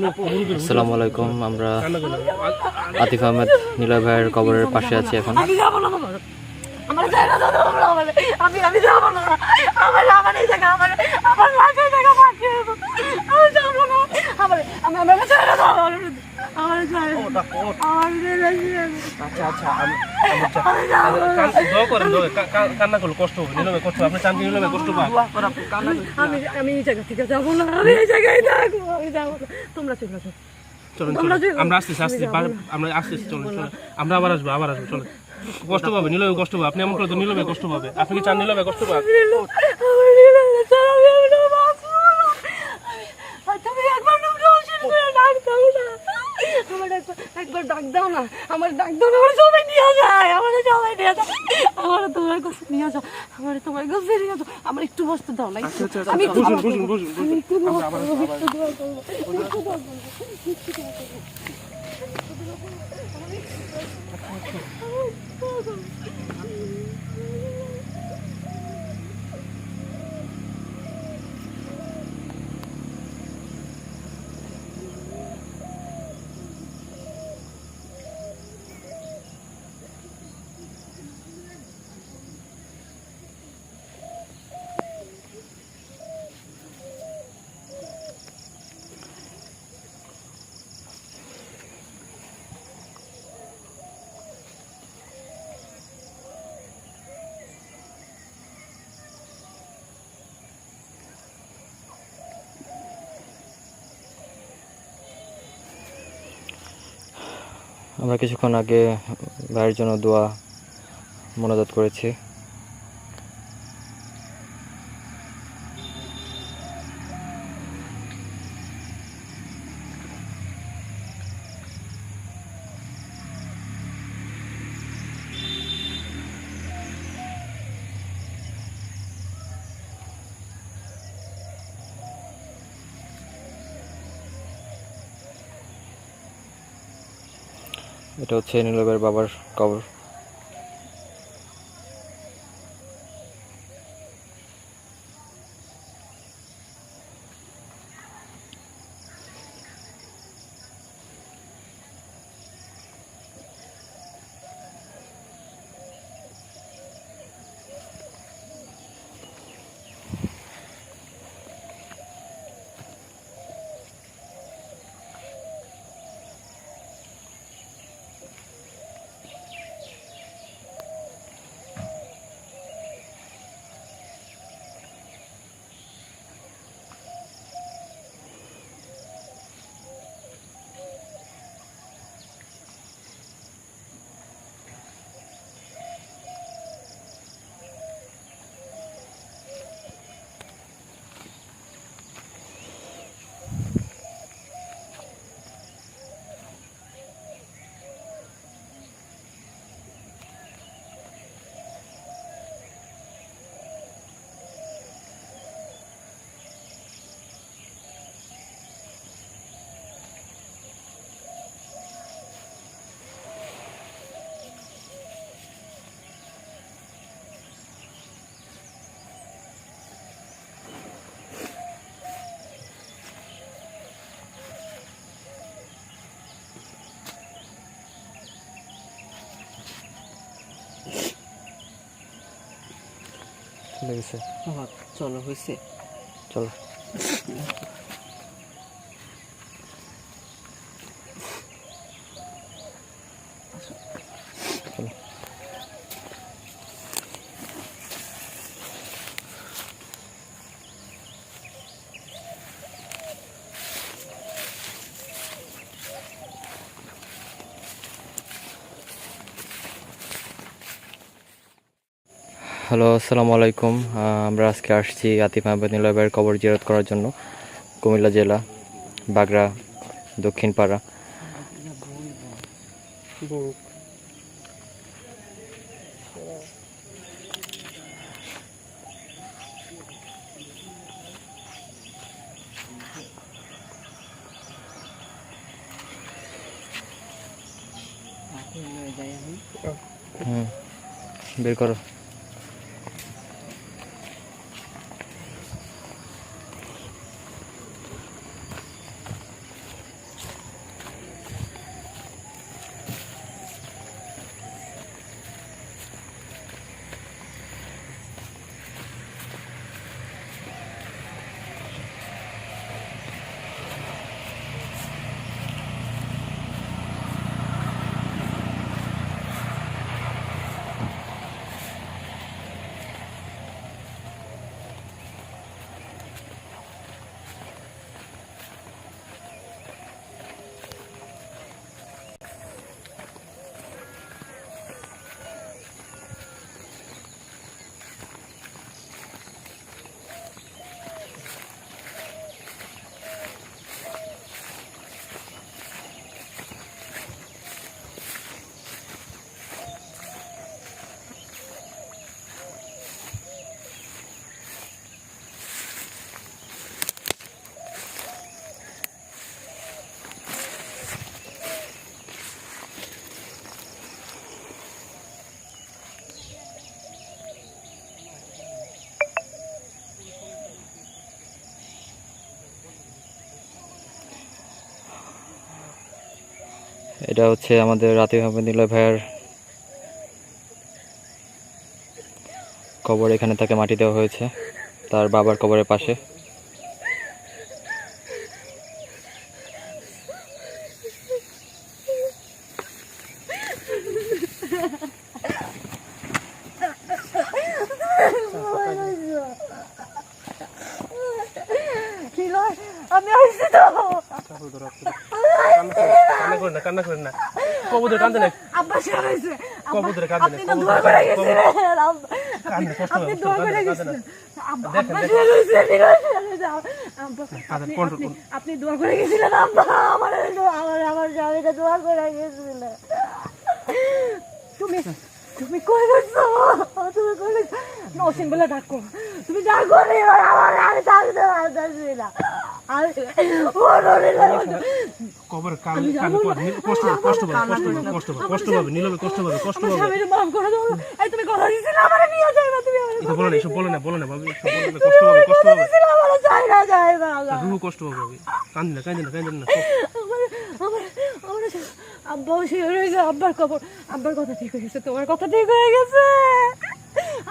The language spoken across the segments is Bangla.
আসসালামু আলাইকুম। আমরা আতিফ আহমেদ নিলয় ভাইয়ের কবরের পাশে আছি এখন। আমার জায়গা দাও আমি যাব না আমার এই জায়গা আমার লাগে জায়গা বাকি আমি যাব না আমার জায়গা দাও আমার জায়গা আচ্ছা আচ্ছা দোয়া করেন কান্না করলে কষ্ট হবে নিলমে কষ্ট আপনি চান কি নিলমে কষ্ট পান আমি এই জায়গা থেকে যাবো না আমি এই জায়গায় থাকবো আমি যাবো না তোমরা চলে আসো চলুন আমরা আসতেছি আমরা আসতেছি চলুন আমরা আবার আসবো চলুন কষ্ট পাবে নিলমে কষ্ট পাবে আপনি এমন করে তো নিলমে কষ্ট পাবে আপনি কি চান নিলমে কষ্ট পাবে একবার ডাক দাও না আমার ডাক দাও না আমার সবাই নিয়ে যায় আমার তোমার কাছে নিয়ে যাও আমার তোমার কাছে নিয়ে যাও আমার একটু বসতে দাও না আমি আমরা কিছুক্ষণ আগে ভাইয়ের জন্য দোয়া মোনাজাত করেছি। এটা হচ্ছে নিলয় ভাইয়ের বাবার কবর। লেগেছে চলো হয়েছে চলো হ্যালো আসসালামু আলাইকুম। আমরা আজকে আসছি আতিফ আহমেদ নিলয় ভাইয়ের কবর জিয়ারত করার জন্য কুমিল্লা জেলা বাগড়া দক্ষিণ পাড়া। বের করো। এটা হচ্ছে আমাদের আতিফ আহমেদ নিলয় ভাইয়ের কবর। এখানে তাকে মাটি দেওয়া হয়েছে তার বাবার কবরের পাশে। আমি আসছি তো কান্না করেন না কবুতর কান্দে না আব্বা শেয়ার হয়েছে কবুতর কান্দে আপনি তো দোয়া করে গেছিলেন আপনি দোয়া করে গেছিলেন আব্বা শেয়ার হয়েছে আপনি দোয়া করে গেছিলেন আব্বা আমার স্বামীকে দোয়া করে গেছিলেন তুমি তুমি কই গেছো তুমি কই গেছো নসিম বলে ডাকো তুমি ডাকো রে আমার আমি থাকতে পারতেছি না কবর কষ্ট পাবে নীলবে কষ্ট পাবে মাফ করে দাও এই তুমি কথা দিছিলে আমারে নিয়ে যাইবা তুমি এটা বলো না এসব বলো না ভাবি এসব বলো না কষ্ট পাবে আমারে যাইবা যাইবা রুহ কষ্ট পাবে কান্দি না আমার আব্বা শেয়ার হয়েছে আব্বার কথা ঠিক হয়ে গেছে তোমার কথা ঠিক হয়ে গেছে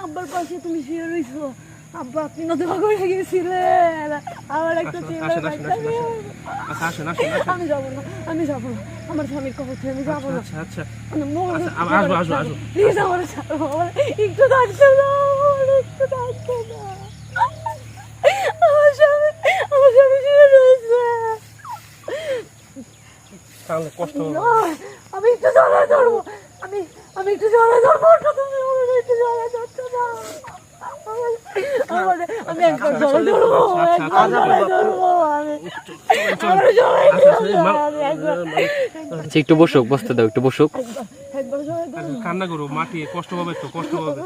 আব্বার পাশে তুমি শেয়ার হয়েছো আব্বা আপনি না দোয়া করে গেছিলেন আমার একটা আমি যাবো না আমার স্বামীর কবর আমি যাবো না আচ্ছা আসবো প্লিজ আমার একটু থাকতে দাও আমার স্বামী শেয়ার হয়েছে তাহলে কষ্ট আমি একটু জলে ধরবো আমি একটু জলে ধরবো তুমি আমাকে একটু জলে ধরতে দাও আমি একবার জলে ধরবো আচ্ছা একটু বসুক, বসতে দাও, একটু বসুক। একবার জলে ধরবো কান্না করো মাটি কষ্ট পাবে তো কষ্ট পাবে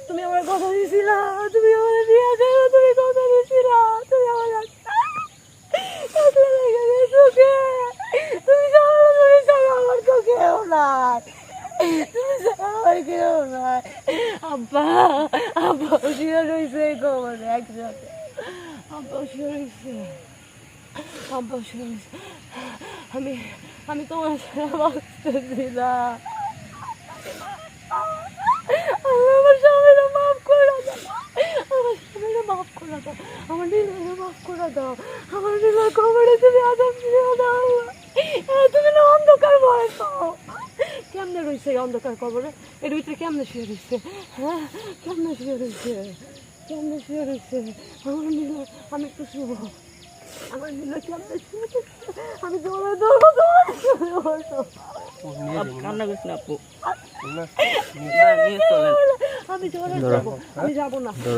তুমি আমার কথা দিছিলা তুমি আমার নিয়ে যাও তুমি কথা দিছিলা তুমি আমার তুমি আমার কেউ নাই তুমি আমার কেউ নাই আব্বা শিয়ার রয়েছে কবরে একসাথে আব্বা শিয়ার রয়েছে আমি তোমার সাথে বাঁচতেছি না আমার স্বামীরা মাফ করে দাও আমার নীলকে মাফ করে দাও আমার নীলের কবরে তুমি আদম দিয়ে দাও তুমি না অন্ধকার বয়স কেমনে রয়েছে এই অন্ধকার কবরে এর ভিতরে কেমনে শুয়ে রয়েছে হ্যাঁ কেমনে শুয়ে রয়েছে আমার নীল আমি একটু শুভ আমার নীল কেমনে শুয়ে আমি জলে ধরবো কান্না করিস না আপু আমি জলে যাবো আমি যাবো না